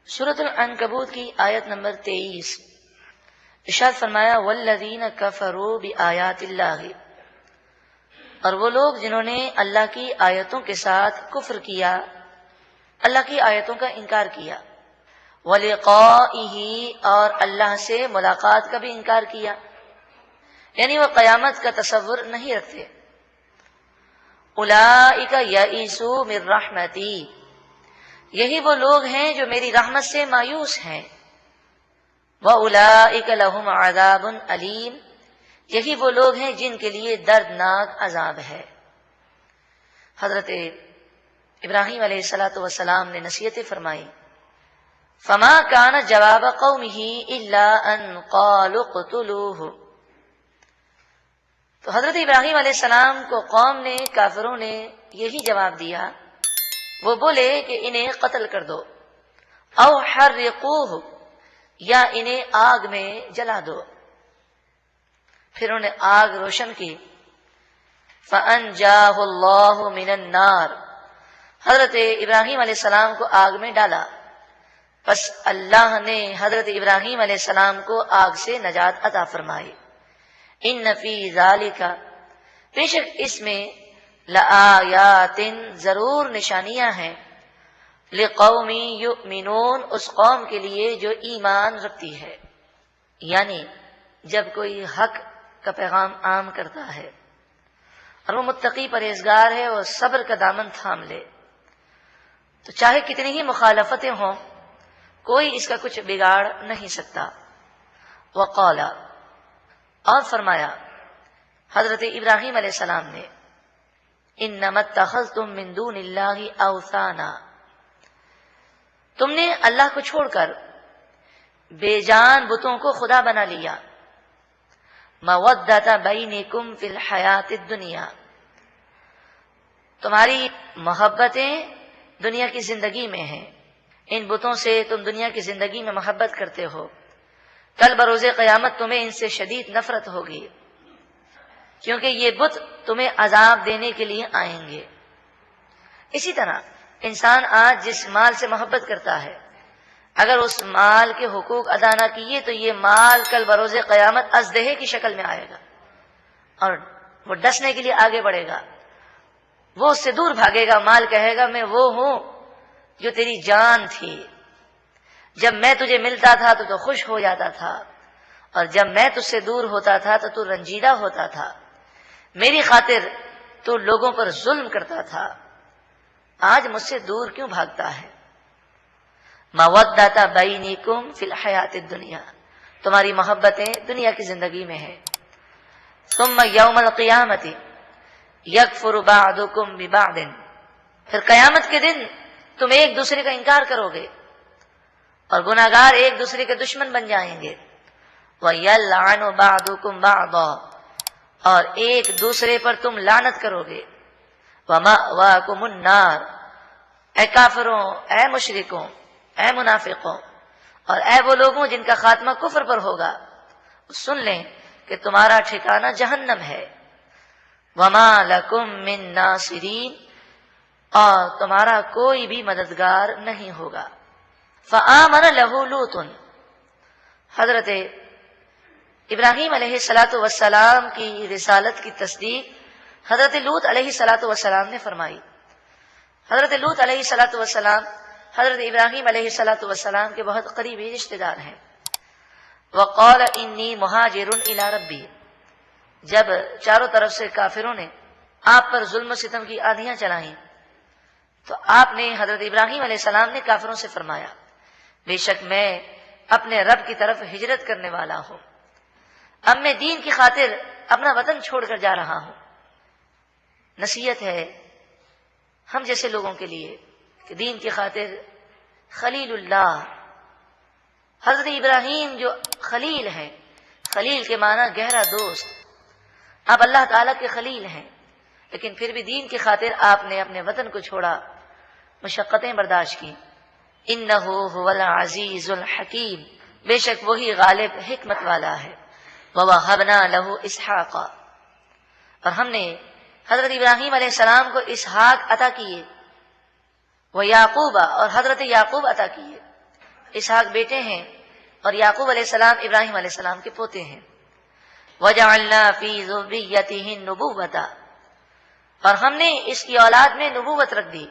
سورۃ العنکبوت کی آیت نمبر 23، ارشاد فرمایا والذین کفروا بآیات اللہ، اور وہ لوگ جنہوں نے اللہ کی آیتوں کے ساتھ کفر کیا، اللہ کی آیتوں کا انکار کیا، ولقائہ، اور اللہ سے ملاقات کا بھی انکار کیا، یعنی وہ قیامت کا تصور نہیں رکھتے۔ اولئک یئسوا من رحمتی، یہی وہ لوگ ہیں جو میری رحمت سے مایوس ہیں۔ وَأُولَئِكَ لَهُمْ عَذَابٌ أَلِيمٌ، یہی وہ لوگ ہیں جن کے لیے دردناک عذاب ہے۔ حضرت ابراہیم علیہ الصلوۃ والسلام نے نصیحتیں فرمائی، فما كان جواب قومه الا ان قالوا اقتلوه، تو حضرت ابراہیم علیہ السلام کو قوم نے، کافروں نے یہی جواب دیا، وہ بولے کہ انہیں قتل کر دو، او حرقوه، یا انہیں آگ میں جلا دو۔ پھر انہوں نے آگ روشن کی، فَأَنْجَاهُ اللَّهُ مِنَ النَّارِ، حضرت ابراہیم علیہ السلام کو آگ میں ڈالا، پس اللہ نے حضرت ابراہیم علیہ السلام کو آگ سے نجات عطا فرمائی۔ ان فی ذالک، بے شک اس میں، لآیات، ضرور نشانیاں ہیں، لقوم یؤمنون، اس قوم کے لیے جو ایمان رکھتی ہے۔ یعنی جب کوئی حق کا پیغام عام کرتا ہے اور وہ متقی پرہیزگار ہے اور صبر کا دامن تھام لے، تو چاہے کتنی ہی مخالفتیں ہوں، کوئی اس کا کچھ بگاڑ نہیں سکتا۔ وقال، اور فرمایا حضرت ابراہیم علیہ السلام نے، انما اتخذتم من دون اللہ اوثانا، تم نے اللہ کو چھوڑ کر بے جان بتوں کو خدا بنا لیا، مودۃ بینکم فی الحیات الدنیا، تمہاری محبتیں دنیا کی زندگی میں ہیں، ان بتوں سے تم دنیا کی زندگی میں محبت کرتے ہو، کل بروز قیامت تمہیں ان سے شدید نفرت ہوگی، کیونکہ یہ بت تمہیں عذاب دینے کے لیے آئیں گے۔ اسی طرح انسان آج جس مال سے محبت کرتا ہے، اگر اس مال کے حقوق ادا نہ کیے تو یہ مال کل بروز قیامت ازدہے کی شکل میں آئے گا، اور وہ ڈسنے کے لیے آگے بڑھے گا، وہ اس سے دور بھاگے گا، مال کہے گا میں وہ ہوں جو تیری جان تھی، جب میں تجھے ملتا تھا تو تو خوش ہو جاتا تھا، اور جب میں تجھ سے دور ہوتا تھا تو تو رنجیدہ ہوتا تھا، میری خاطر تو لوگوں پر ظلم کرتا تھا، آج مجھ سے دور کیوں بھاگتا ہے؟ مودۃ بینکم فی الحیات الدنیا، تمہاری محبتیں دنیا کی زندگی میں ہیں۔ ثم یوم القیامت یکفر بعضکم ببعض، پھر قیامت کے دن تم ایک دوسرے کا انکار کرو گے اور گناہگار ایک دوسرے کے دشمن بن جائیں گے۔ وَيَلْعَنُ بَعْضُكُمْ بَعْضًا، اور ایک دوسرے پر تم لعنت کرو گے۔ وَمَأْوَاكُمُ النَّارُ، اے کافروں، اے مشرکوں، اے منافقوں، اور اے وہ لوگوں جن کا خاتمہ کفر پر ہوگا، سن لیں کہ تمہارا ٹھکانہ جہنم ہے۔ وَمَا لَكُمْ مِن نَاصِرِينَ، اور تمہارا کوئی بھی مددگار نہیں ہوگا۔ فَآمَنَ لَهُ لُوطٌ، حضرت ابراہیم علیہ الصلوۃ والسلام کی رسالت کی تصدیق حضرت لوط علیہ الصلوۃ والسلام نے فرمائی۔ حضرت لوط علیہ الصلوۃ والسلام حضرت ابراہیم علیہ الصلوۃ والسلام کے بہت قریبی رشتہ دار ہیں۔ وقال انی مہاجر الی ربی، جب چاروں طرف سے کافروں نے آپ پر ظلم و ستم کی آندیاں چلائیں تو آپ نے، حضرت ابراہیم علیہ السلام نے کافروں سے فرمایا، بے شک میں اپنے رب کی طرف ہجرت کرنے والا ہوں، اب میں دین کی خاطر اپنا وطن چھوڑ کر جا رہا ہوں۔ نصیحت ہے ہم جیسے لوگوں کے لیے کہ دین کی خاطر خلیل اللہ، حضرت ابراہیم جو خلیل ہیں، خلیل کے معنی گہرا دوست، آپ اللہ تعالیٰ کے خلیل ہیں، لیکن پھر بھی دین کی خاطر آپ نے اپنے وطن کو چھوڑا، مشقتیں برداشت کی۔ انہ هو العزیز الحکیم، بے شک وہی غالب حکمت والا ہے۔ وَوَهَبْنَا لَهُ إِسْحَاقَ، اور ہم نے حضرت ابراہیم علیہ السلام کو اسحاق عطا کیے، وَيَعْقُوبَ، اور حضرت یعقوب عطا کیے۔ اسحاق بیٹے ہیں اور یعقوب علیہ السلام ابراہیم علیہ السلام کے پوتے ہیں۔ وَجَعَلْنَا فِي ذُرِّيَّتِهِ النُّبُوَّةَ، اور ہم نے اس کی اولاد میں نبوت رکھ دی۔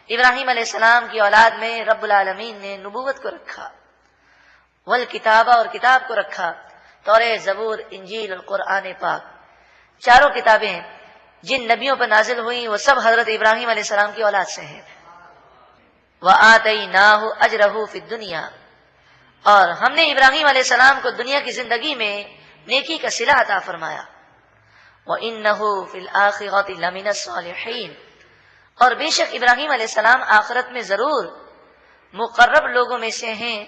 ابراہیم علیہ السلام کی اولاد میں رب العالمین نے نبوت کو رکھا، والکتابہ، اور کتاب کو رکھا، توریت، زبور، انجیل اور قرآن پاک۔ چاروں کتابیں جن نبیوں پر نازل ہوئی وہ سب حضرت ابراہیم علیہ السلام کی اولاد سے ہیں۔ وَآتَيْنَاهُ أَجْرَهُ فِي الدُّنْيَا، اور ہم نے ابراہیم علیہ السلام کو دنیا کی زندگی میں نیکی کا صلہ عطا فرمایا۔ وَإِنَّهُ فِي الْآخِرَةِ لَمِنَ الصَّالِحِينَ، اور بے شک ابراہیم علیہ السلام آخرت میں ضرور مقرب لوگوں میں سے ہیں،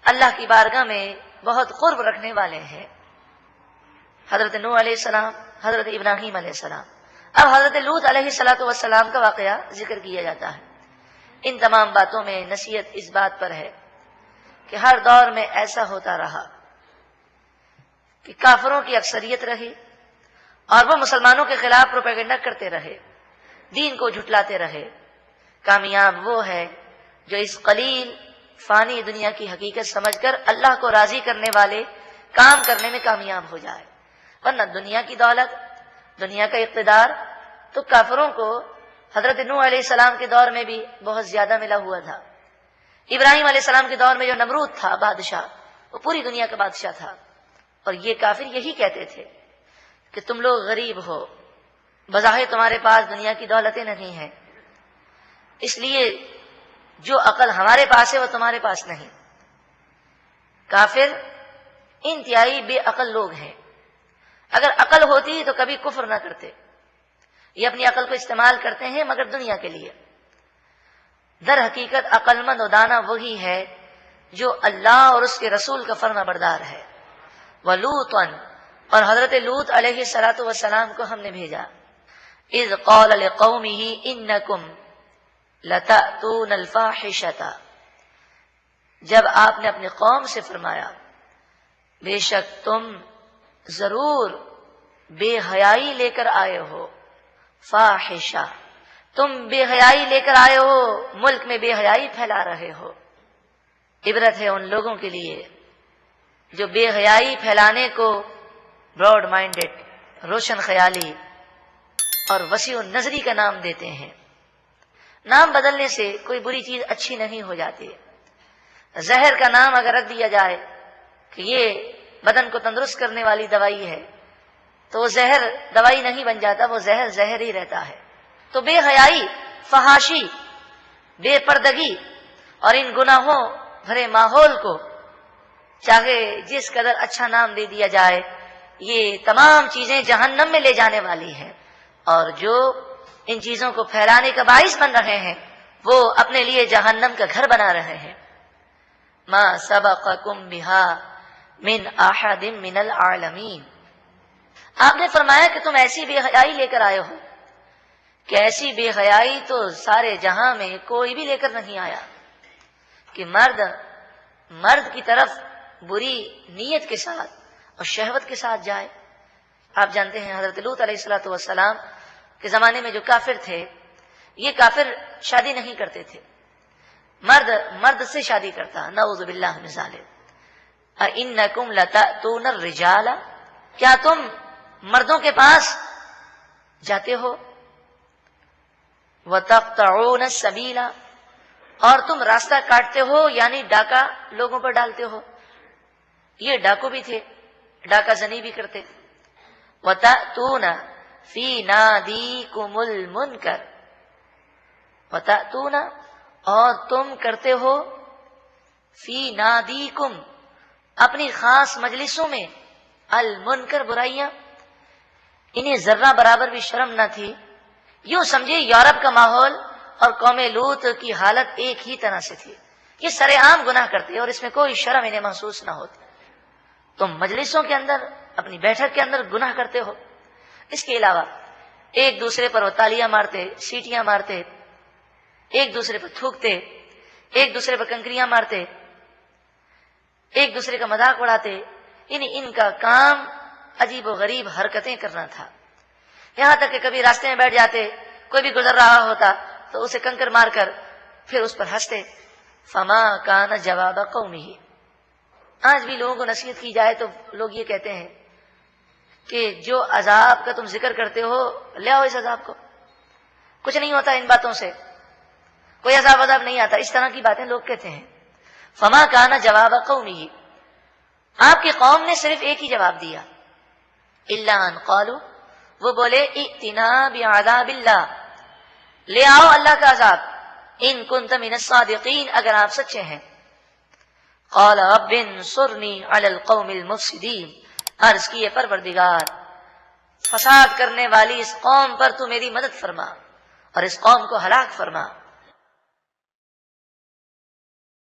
اللہ کی بارگاہ میں بہت قرب رکھنے والے ہیں۔ حضرت نوح علیہ السلام، حضرت ابراہیم علیہ السلام، اب حضرت لوط علیہ السلام کا واقعہ ذکر کیا جاتا ہے۔ ان تمام باتوں میں نصیحت اس بات پر ہے کہ ہر دور میں ایسا ہوتا رہا کہ کافروں کی اکثریت رہی اور وہ مسلمانوں کے خلاف پروپیگنڈا کرتے رہے، دین کو جھٹلاتے رہے۔ کامیاب وہ ہے جو اس قلیل فانی دنیا کی حقیقت سمجھ کر اللہ کو راضی کرنے والے کام کرنے میں کامیاب ہو جائے، ورنہ دنیا کی دولت، دنیا کا اقتدار تو کافروں کو حضرت نوح علیہ السلام کے دور میں بھی بہت زیادہ ملا ہوا تھا۔ ابراہیم علیہ السلام کے دور میں جو نمرود تھا بادشاہ، وہ پوری دنیا کا بادشاہ تھا، اور یہ کافر یہی کہتے تھے کہ تم لوگ غریب ہو، بظاہر تمہارے پاس دنیا کی دولتیں نہیں ہیں، اس لیے جو عقل ہمارے پاس ہے وہ تمہارے پاس نہیں۔ کافر انتہائی بے عقل لوگ ہیں، اگر عقل ہوتی تو کبھی کفر نہ کرتے۔ یہ اپنی عقل کو استعمال کرتے ہیں مگر دنیا کے لیے۔ در حقیقت عقل مند و دانا وہی ہے جو اللہ اور اس کے رسول کا فرما بردار ہے۔ وَلُوطًا، اور حضرت لوط علیہ السلام کو ہم نے بھیجا۔ اذ قال لقومه انکم لتأتون الفاحشۃ، جب آپ نے اپنی قوم سے فرمایا بے شک تم ضرور بے حیائی لے کر آئے ہو، فاحشہ، تم بے حیائی لے کر آئے ہو، ملک میں بے حیائی پھیلا رہے ہو۔ عبرت ہے ان لوگوں کے لیے جو بے حیائی پھیلانے کو براڈ مائنڈڈ، روشن خیالی اور وسیع النظری کا نام دیتے ہیں۔ نام بدلنے سے کوئی بری چیز اچھی نہیں ہو جاتی۔ زہر کا نام اگر رکھ دیا جائے کہ یہ بدن کو تندرست کرنے والی دوائی ہے تو وہ زہر دوائی نہیں بن جاتا، وہ زہر زہر ہی رہتا ہے۔ تو بے حیائی، فحاشی، بے پردگی اور ان گناہوں بھرے ماحول کو چاہے جس قدر اچھا نام دے دیا جائے، یہ تمام چیزیں جہنم میں لے جانے والی ہیں، اور جو ان چیزوں کو پھیلانے کا باعث بن رہے ہیں وہ اپنے لیے جہنم کا گھر بنا رہے ہیں۔ ما سبقکم بہا من احد من العالمین، آپ نے فرمایا کہ تم ایسی بے حیائی لے کر آئے ہو کہ ایسی بے حیائی تو سارے جہاں میں کوئی بھی لے کر نہیں آیا کہ مرد کی طرف بری نیت کے ساتھ اور شہوت کے ساتھ جائے۔ آپ جانتے ہیں حضرت لوط علیہ السلام کے زمانے میں جو کافر تھے، یہ کافر شادی نہیں کرتے تھے، مرد سے شادی کرتا، نعوذ باللہ من ذالک۔ اِنَّکُمْ لَتَأْتُونَ الرِّجَالَ، کیا تم مردوں کے پاس جاتے ہو، وَتَقْطَعُونَ السَّبِيلَ، اور تم راستہ کاٹتے ہو، یعنی ڈاکہ لوگوں پر ڈالتے ہو۔ یہ ڈاکو بھی تھے، ڈاکہ زنی بھی کرتے۔ وَتَأْتُونَ فِي نَادِيكُمُ الْمُنْكَرَ، وَتَأْتُونَ، اور تم کرتے ہو، فی نادیکم، اپنی خاص مجلسوں میں، المنکر، برائیاں۔ انہیں ذرہ برابر بھی شرم نہ تھی۔ یوں سمجھے یورپ کا ماحول اور قوم لوط کی حالت ایک ہی طرح سے تھی، یہ سرے عام گناہ کرتے اور اس میں کوئی شرم انہیں محسوس نہ ہوتی۔ تم مجلسوں کے اندر، اپنی بیٹھک کے اندر گناہ کرتے ہو۔ اس کے علاوہ ایک دوسرے پر وہ تالیاں مارتے، سیٹیاں مارتے، ایک دوسرے پر تھوکتے، ایک دوسرے پر کنکریاں مارتے، ایک دوسرے کا مذاق اڑاتے۔ ان کا کام عجیب و غریب حرکتیں کرنا تھا، یہاں تک کہ کبھی راستے میں بیٹھ جاتے، کوئی بھی گزر رہا ہوتا تو اسے کنکر مار کر پھر اس پر ہنستے، فما کان جواب قومہ، آج بھی لوگوں کو نصیحت کی جائے تو لوگ یہ کہتے ہیں کہ جو عذاب کا تم ذکر کرتے ہو لے آؤ اس عذاب کو، کچھ نہیں ہوتا ان باتوں سے، کوئی عذاب نہیں آتا، اس طرح کی باتیں لوگ کہتے ہیں۔ فما کان جواب قومہ، آپ کی قوم نے صرف ایک ہی جواب دیا، الا ان قالوا، وہ بولے ائتنا بعذاب اللہ، لے آؤ اللہ کا عذاب، ان کنت من الصادقین، اگر آپ سچے ہیں۔ قال رب انصرنی علی القوم المفسدین، عرض کیے پروردگار فساد کرنے والی اس قوم پر تو میری مدد فرما اور اس قوم کو ہلاک فرما۔